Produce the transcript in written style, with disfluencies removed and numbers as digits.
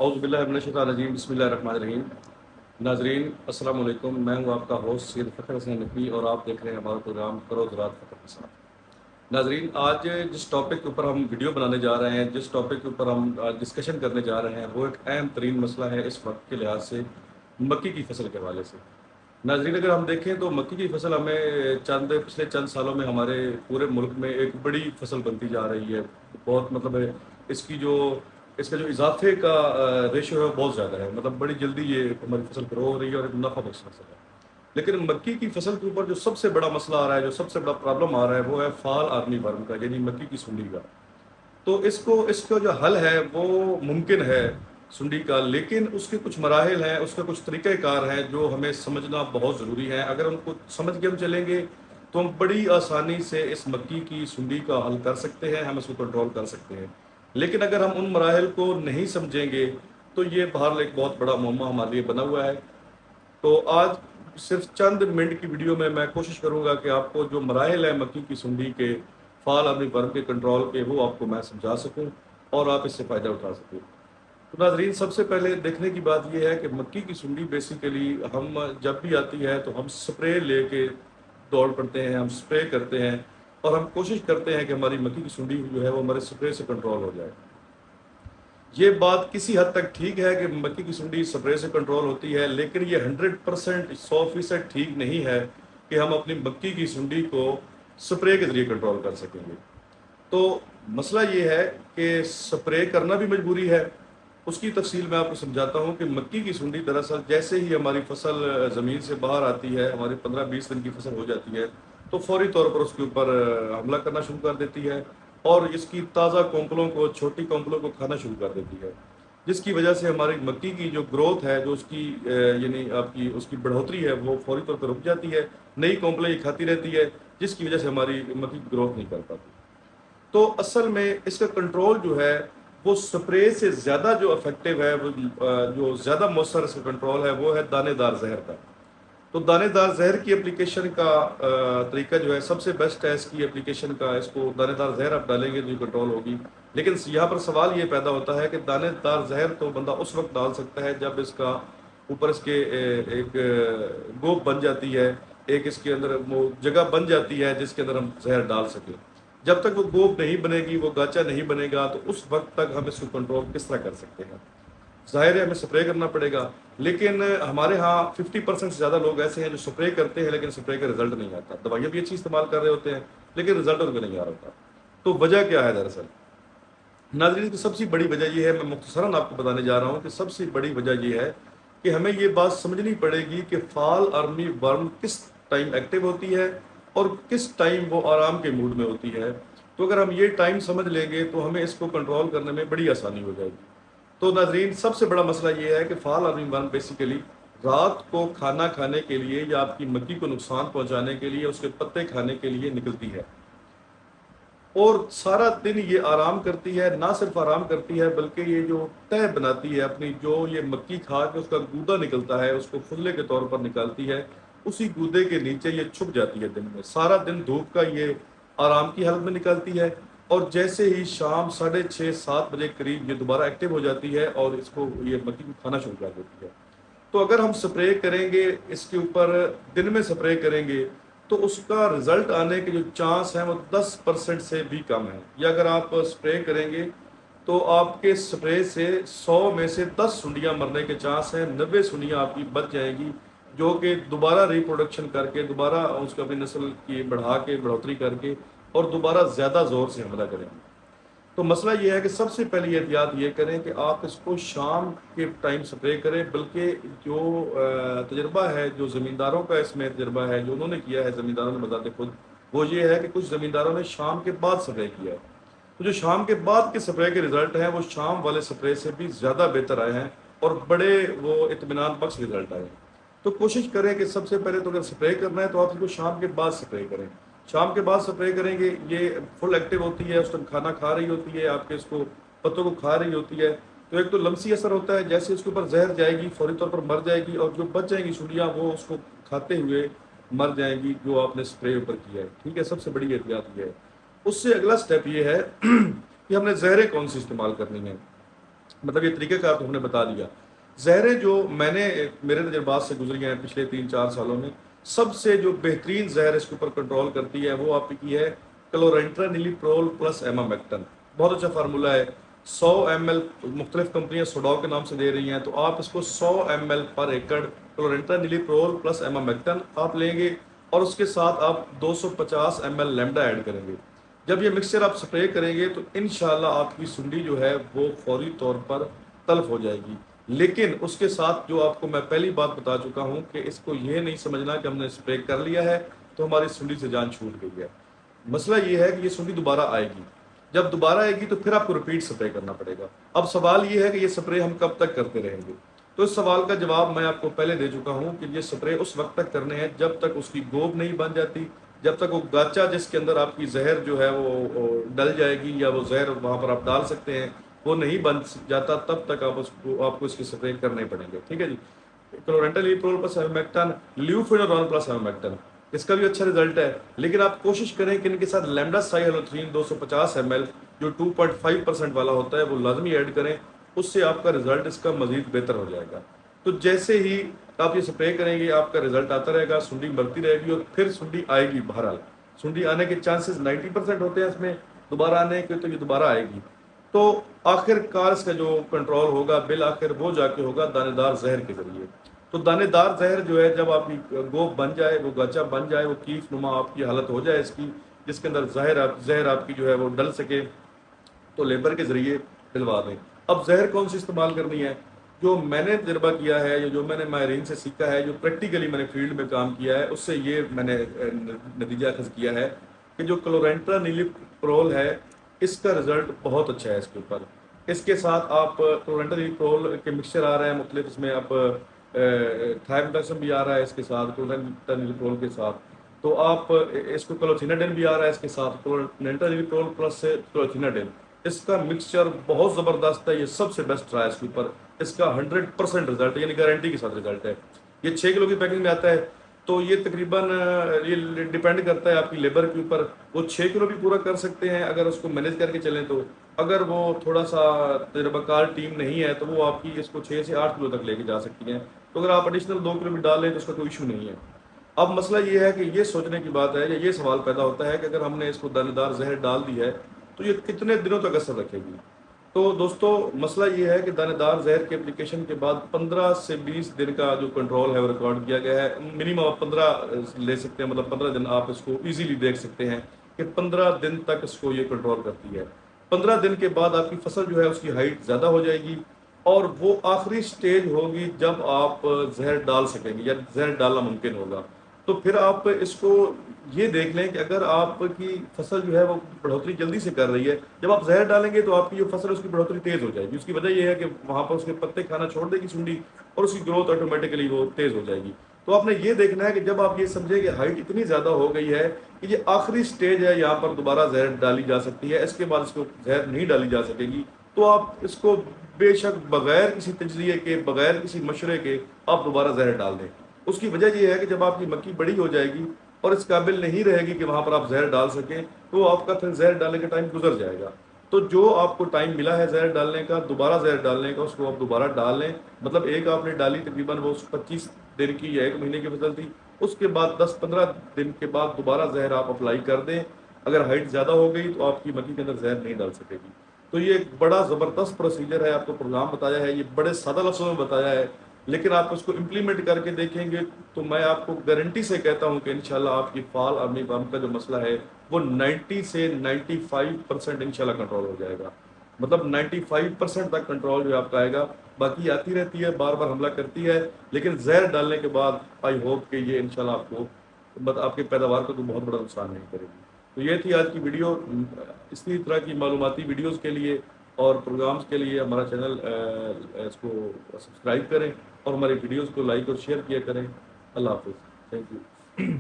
اعوذ باللہ من الشیطان الرجیم، بسم اللہ الرحمن الرحیم۔ ناظرین السلام علیکم، میں ہوں آپ کا ہوسٹ سید فخر حسین نقوی اور آپ دیکھ رہے ہیں ہمارا پروگرام کرو زراعت فخر کے ساتھ۔ ناظرین آج جس ٹاپک کے اوپر ہم ویڈیو بنانے جا رہے ہیں، جس ٹاپک کے اوپر ہم ڈسکشن کرنے جا رہے ہیں، وہ ایک اہم ترین مسئلہ ہے اس وقت کے لحاظ سے، مکئی کی فصل کے حوالے سے۔ ناظرین اگر ہم دیکھیں تو مکئی کی فصل ہمیں پچھلے چند سالوں میں ہمارے پورے ملک میں ایک بڑی فصل بنتی جا رہی ہے۔ بہت مطلب ہے اس کا جو اضافے کا ریشو ہے بہت زیادہ ہے، مطلب بڑی جلدی یہ ہماری فصل گرو ہو رہی ہے اور ایک نفع بخش فصل ہے۔ لیکن مکئی کی فصل کے اوپر جو سب سے بڑا مسئلہ آ رہا ہے، جو سب سے بڑا پرابلم آ رہا ہے، وہ ہے فال آرمی ورم کا، یعنی مکئی کی سنڈی کا۔ تو اس کا جو حل ہے وہ ممکن ہے سنڈی کا، لیکن اس کے کچھ مراحل ہیں، اس کے کچھ طریقہ کار ہیں جو ہمیں سمجھنا بہت ضروری ہے۔ اگر ان کو سمجھ کے ہم چلیں گے تو ہم بڑی آسانی سے اس مکئی کی سنڈی کا حل کر سکتے ہیں، ہم اس کو کنٹرول کر سکتے ہیں۔ لیکن اگر ہم ان مراحل کو نہیں سمجھیں گے تو یہ بہرحال ایک بہت بڑا معمہ ہمارے لیے بنا ہوا ہے۔ تو آج صرف چند منٹ کی ویڈیو میں کوشش کروں گا کہ آپ کو جو مراحل ہیں مکئی کی سنڈی کے فال آرمی ورم کے کنٹرول کے، وہ آپ کو میں سمجھا سکوں اور آپ اس سے فائدہ اٹھا سکیں۔ تو ناظرین سب سے پہلے دیکھنے کی بات یہ ہے کہ مکئی کی سنڈی بیسیکلی ہم جب بھی آتی ہے تو ہم سپرے لے کے دوڑ پڑتے ہیں، ہم سپرے کرتے ہیں اور ہم کوشش کرتے ہیں کہ ہماری مکئی کی سنڈی جو ہے وہ ہمارے سپرے سے کنٹرول ہو جائے۔ یہ بات کسی حد تک ٹھیک ہے کہ مکئی کی سنڈی سپرے سے کنٹرول ہوتی ہے، لیکن یہ 100% 100% ٹھیک نہیں ہے کہ ہم اپنی مکئی کی سنڈی کو سپرے کے ذریعے کنٹرول کر سکیں گے۔ تو مسئلہ یہ ہے کہ سپرے کرنا بھی مجبوری ہے۔ اس کی تفصیل میں آپ کو سمجھاتا ہوں کہ مکئی کی سنڈی دراصل جیسے ہی ہماری فصل زمین سے باہر آتی ہے، ہماری 15-20 دن کی فصل ہو جاتی ہے، تو فوری طور پر اس کے اوپر حملہ کرنا شروع کر دیتی ہے اور اس کی تازہ کونپلوں کو، چھوٹی کونپلوں کو کھانا شروع کر دیتی ہے، جس کی وجہ سے ہماری مکئی کی جو گروتھ ہے، جو اس کی یعنی آپ کی اس کی بڑھوتری ہے، وہ فوری طور پر رک جاتی ہے، نئی کونپلیں یہ کھاتی رہتی ہے، جس کی وجہ سے ہماری مکئی کی گروتھ نہیں کر پاتی۔ تو اصل میں اس کا کنٹرول جو ہے وہ سپرے سے زیادہ جو افیکٹو ہے، جو زیادہ مؤثر اس کا کنٹرول ہے، وہ ہے دانے دار زہر کا۔ تو دانے دار زہر کی اپلیکیشن کا طریقہ جو ہے سب سے بیسٹ ہے اس کی اپلیکیشن کا۔ اس کو دانے دار زہر آپ ڈالیں گے تو یہ کنٹرول ہوگی، لیکن یہاں پر سوال یہ پیدا ہوتا ہے کہ دانے دار زہر تو بندہ اس وقت ڈال سکتا ہے جب اس کا اوپر اس کے ایک گوپ بن جاتی ہے، ایک اس کے اندر وہ جگہ بن جاتی ہے جس کے اندر ہم زہر ڈال سکیں۔ جب تک وہ گوپ نہیں بنے گی، وہ گاچا نہیں بنے گا، تو اس وقت تک ہم اس کو کنٹرول کس طرح کر سکتے ہیں؟ ظاہر ہے ہمیں سپرے کرنا پڑے گا، لیکن ہمارے ہاں 50% سے زیادہ لوگ ایسے ہیں جو سپرے کرتے ہیں لیکن سپرے کا رزلٹ نہیں آتا۔ دوائیاں بھی اچھی استعمال کر رہے ہوتے ہیں لیکن رزلٹ ان کو نہیں آ رہا ہوتا۔ تو وجہ کیا ہے دراصل؟ ناظرین کی سب سے بڑی وجہ یہ ہے، میں مختصراً آپ کو بتانے جا رہا ہوں کہ سب سے بڑی وجہ یہ ہے کہ ہمیں یہ بات سمجھنی پڑے گی کہ فال آرمی ورم کس ٹائم ایکٹیو ہوتی ہے اور کس ٹائم وہ آرام کے موڈ میں ہوتی ہے۔ تو اگر ہم یہ ٹائم سمجھ لیں گے تو ہمیں اس کو کنٹرول کرنے میں بڑی آسانی ہو جائے گی۔ تو ناظرین سب سے بڑا مسئلہ یہ ہے کہ فال آرمی ورم بیسیکلی رات کو کھانا کھانے کے لیے یا آپ کی مکئی کو نقصان پہنچانے کے لیے، اس کے پتے کھانے کے لیے نکلتی ہے اور سارا دن یہ آرام کرتی ہے۔ نہ صرف آرام کرتی ہے بلکہ یہ جو تہ بناتی ہے اپنی، جو یہ مکئی کھا کے اس کا گودا نکلتا ہے، اس کو فضلے کے طور پر نکالتی ہے، اسی گودے کے نیچے یہ چھپ جاتی ہے دن میں۔ سارا دن دھوپ کا یہ آرام کی حالت میں نکالتی ہے اور جیسے ہی شام 6:30-7 بجے قریب یہ دوبارہ ایکٹیو ہو جاتی ہے اور اس کو یہ مکئی کو کھانا شروع کر دیتی ہے۔ تو اگر ہم سپرے کریں گے اس کے اوپر، دن میں سپرے کریں گے تو اس کا رزلٹ آنے کے جو چانس ہیں وہ 10% سے بھی کم ہیں۔ یا اگر آپ سپرے کریں گے تو آپ کے سپرے سے 100 میں سے 10 سنڈیاں مرنے کے چانس ہیں، 90 سنڈیاں آپ کی بچ جائیں گی، جو کہ دوبارہ ریپروڈکشن کر کے، دوبارہ اس کو اپنی نسل کی بڑھا کے، بڑھوتری کر کے اور دوبارہ زیادہ زور سے حملہ کریں گے۔ تو مسئلہ یہ ہے کہ سب سے پہلی احتیاط یہ کریں کہ آپ اس کو شام کے ٹائم سپرے کریں، بلکہ جو تجربہ ہے، جو زمینداروں کا اس میں تجربہ ہے، جو انہوں نے کیا ہے زمینداروں نے بذات خود، وہ یہ ہے کہ کچھ زمینداروں نے شام کے بعد سپرے کیا ہے۔ تو جو شام کے بعد کے سپرے کے رزلٹ ہیں وہ شام والے سپرے سے بھی زیادہ بہتر آئے ہیں اور بڑے وہ اطمینان بخش رزلٹ آئے ہیں۔ تو کوشش کریں کہ سب سے پہلے تو اگر سپرے کرنا ہے تو آپ اس کو شام کے بعد سپرے کریں۔ شام کے بعد سپرے کریں گے، یہ فل ایکٹیو ہوتی ہے، اس ٹائم کھانا کھا رہی ہوتی ہے، آپ کے اس کو پتوں کو کھا رہی ہوتی ہے، تو ایک تو لمسی اثر ہوتا ہے، جیسے اس کے اوپر زہر جائے گی فوری طور پر مر جائے گی، اور جو بچ جائیں گی سنڈیاں وہ اس کو کھاتے ہوئے مر جائیں گی جو آپ نے سپرے اوپر کیا ہے۔ ٹھیک ہے، سب سے بڑی احتیاط یہ ہے۔ اس سے اگلا سٹیپ یہ ہے کہ ہم نے زہریں کون سی استعمال کرنی ہیں۔ مطلب یہ طریقہ کار تو ہم نے بتا دیا. زہریں جو میں نے میرے تجربات سے گزری ہیں پچھلے 3-4 سالوں میں، سب سے جو بہترین زہر اس کے اوپر کنٹرول کرتی ہے وہ آپ کی ہے کلورینٹرانیلیپرول پلس ایمامیکٹن. بہت اچھا فارمولہ ہے. 100 ml مختلف کمپنیاں سوڈاؤ کے نام سے دے رہی ہیں، تو آپ اس کو 100 ml پر ایکڑ کلورینٹرانیلیپرول پلس ایمامیکٹن آپ لیں گے، اور اس کے ساتھ آپ 250 ml لیمڈا ایڈ کریں گے. جب یہ مکسچر آپ سپرے کریں گے تو انشاءاللہ آپ کی سنڈی جو ہے وہ فوری طور پر تلف ہو جائے گی. لیکن اس کے ساتھ جو آپ کو میں پہلی بات بتا چکا ہوں کہ اس کو یہ نہیں سمجھنا کہ ہم نے سپرے کر لیا ہے تو ہماری سنڈی سے جان چھوٹ گئی ہے. مسئلہ یہ ہے کہ یہ سنڈی دوبارہ آئے گی. جب دوبارہ آئے گی تو پھر آپ کو ریپیٹ سپرے کرنا پڑے گا. اب سوال یہ ہے کہ یہ سپرے ہم کب تک کرتے رہیں گے؟ تو اس سوال کا جواب میں آپ کو پہلے دے چکا ہوں کہ یہ سپرے اس وقت تک کرنے ہیں جب تک اس کی گوب نہیں بن جاتی، جب تک وہ گاچا جس کے اندر آپ کی زہر جو ہے وہ ڈل جائے گی یا وہ زہر وہاں پر آپ ڈال سکتے ہیں وہ نہیں بن جاتا، تب تک آپ کو اس کی سپرے کرنے پڑیں گے. ٹھیک ہے جی. کلورینٹرانیلیپرول پلس ایمامیکٹن، لیوفینوران پلس ایمامیکٹن، اس کا بھی اچھا رزلٹ ہے. لیکن آپ کوشش کریں کہ ان کے ساتھ لیمڈا سائیہیلوتھرین 250 ml جو 2.5% والا ہوتا ہے وہ لازمی ایڈ کریں. اس سے آپ کا رزلٹ اس کا مزید بہتر ہو جائے گا. تو جیسے ہی آپ یہ سپرے کریں گے آپ کا رزلٹ آتا رہے گا، سنڈی بڑھتی رہے گی اور پھر سنڈی آئے گی. بہرحال سنڈی آنے کے چانسز 90% ہوتے ہیں اس میں، دوبارہ آنے کے تو یہ دوبارہ آئے گی. تو آخر کار اس کا جو کنٹرول ہوگا بالآخر وہ جا کے ہوگا دانے دار زہر کے ذریعے. تو دانے دار زہر جو ہے جب آپ کی گوب بن جائے، وہ گاچا بن جائے، وہ کیف نما آپ کی حالت ہو جائے اس کی، جس کے اندر زہر آپ کی جو ہے وہ ڈل سکے، تو لیبر کے ذریعے ڈلوا دیں. اب زہر کون سی استعمال کرنی ہے؟ جو میں نے تجربہ کیا ہے یا جو میں نے ماہرین سے سیکھا ہے، جو پریکٹیکلی میں نے فیلڈ میں کام کیا ہے، اس سے یہ میں نے نتیجہ اخذ کیا ہے کہ جو کلورینٹرانیلیپرول ہے اس کا رزلٹ بہت اچھا ہے اس کے اوپر. اس کے ساتھ آپ کلورینٹرانیلیپرول کے مکسچر آ رہے ہیں مختلف، اس میں آپ تھائموڈاسم بھی آ رہا ہے اس کے ساتھ کلورینٹرانیلیپرول کے ساتھ، تو آپ اس کو کلوتھیناڈین بھی آ رہا ہے اس کے ساتھ کلورینٹرانیلیپرول پلس کلوتھیناڈین. اس کا مکسچر بہت زبردست ہے، یہ سب سے بیسٹ رہا ہے اس کے اوپر. اس کا 100% رزلٹ یعنی گارنٹی کے ساتھ رزلٹ ہے. یہ 6 کلو کی پیکنگ میں آتا ہے، تو یہ تقریباً یہ ڈیپینڈ کرتا ہے آپ کی لیبر کے اوپر. وہ 6 کلو بھی پورا کر سکتے ہیں اگر اس کو مینیج کر کے چلیں تو. اگر وہ تھوڑا سا تجربہ کار ٹیم نہیں ہے تو وہ آپ کی اس کو 6 سے 8 کلو تک لے کے جا سکتی ہیں. تو اگر آپ ایڈیشنل 2 کلو بھی ڈال لیں تو اس کا کوئی ایشو نہیں ہے. اب مسئلہ یہ ہے کہ یہ سوچنے کی بات ہے یا یہ سوال پیدا ہوتا ہے کہ اگر ہم نے اس کو دانے دار زہر ڈال دی ہے تو یہ کتنے دنوں تک اثر رکھے گی؟ تو دوستو مسئلہ یہ ہے کہ دانے دار زہر کے اپلیکیشن کے بعد 15 سے 20 دن کا جو کنٹرول ہے وہ ریکارڈ کیا گیا ہے. منیمم آپ 15 لے سکتے ہیں، مطلب 15 دن آپ اس کو ایزیلی دیکھ سکتے ہیں کہ 15 دن تک اس کو یہ کنٹرول کرتی ہے. 15 دن کے بعد آپ کی فصل جو ہے اس کی ہائٹ زیادہ ہو جائے گی اور وہ آخری سٹیج ہوگی جب آپ زہر ڈال سکیں گے یا زہر ڈالنا ممکن ہوگا. تو پھر آپ اس کو یہ دیکھ لیں کہ اگر آپ کی فصل جو ہے وہ بڑھوتری جلدی سے کر رہی ہے، جب آپ زہر ڈالیں گے تو آپ کی جو فصل ہے اس کی بڑھوتری تیز ہو جائے گی. اس کی وجہ یہ ہے کہ وہاں پر اس کے پتے کھانا چھوڑ دے گی سنڈی اور اس کی گروتھ آٹومیٹکلی وہ تیز ہو جائے گی. تو آپ نے یہ دیکھنا ہے کہ جب آپ یہ سمجھیں کہ ہائٹ اتنی زیادہ ہو گئی ہے کہ یہ آخری سٹیج ہے، یہاں پر دوبارہ زہر ڈالی جا سکتی ہے، اس کے بعد اس کو زہر نہیں ڈالی جا سکے گی، تو آپ اس کو بے شک بغیر کسی تجزیے کے، بغیر کسی مشورے کے آپ دوبارہ زہر ڈال دیں. اس کی وجہ یہ ہے کہ جب آپ کی مکھی بڑی ہو جائے گی اور اس قابل نہیں رہے گی کہ وہاں پر آپ زہر ڈال سکیں، تو آپ کا پھر زہر ڈالنے کا ٹائم گزر جائے گا. تو جو آپ کو ٹائم ملا ہے زہر ڈالنے کا، دوبارہ زہر ڈالنے کا، اس کو آپ دوبارہ ڈال لیں. مطلب ایک آپ نے ڈالی تقریباً وہ 25 دن کی یا 1 مہینے کی فصل تھی، اس کے بعد 10-15 دن کے بعد دوبارہ زہر آپ اپلائی کر دیں. اگر ہائٹ زیادہ ہو گئی تو آپ کی مکھی کے اندر زہر نہیں ڈال سکے گی. تو یہ ایک بڑا زبردست پروسیجر ہے، آپ کو پروگرام بتایا ہے، یہ بڑے سادہ لفظوں میں بتایا ہے، لیکن آپ اس کو امپلیمنٹ کر کے دیکھیں گے تو میں آپ کو گارنٹی سے کہتا ہوں کہ انشاءاللہ آپ کی فال آرمی بام کا جو مسئلہ ہے وہ 90 سے 95% انشاءاللہ کنٹرول ہو جائے گا. مطلب 95% تک کنٹرول جو آپ کا آئے گا. باقی آتی رہتی ہے، بار بار حملہ کرتی ہے، لیکن زہر ڈالنے کے بعد آئی ہوپ کہ یہ انشاءاللہ آپ کو آپ کی پیداوار کو تو بہت بڑا نقصان نہیں کرے گی. تو یہ تھی آج کی ویڈیو. اسی طرح کی معلوماتی ویڈیوز کے لیے اور پروگرامز کے لیے ہمارا چینل اس کو سبسکرائب کریں اور ہماری ویڈیوز کو لائک اور شیئر کیا کریں. اللہ حافظ. Thank you.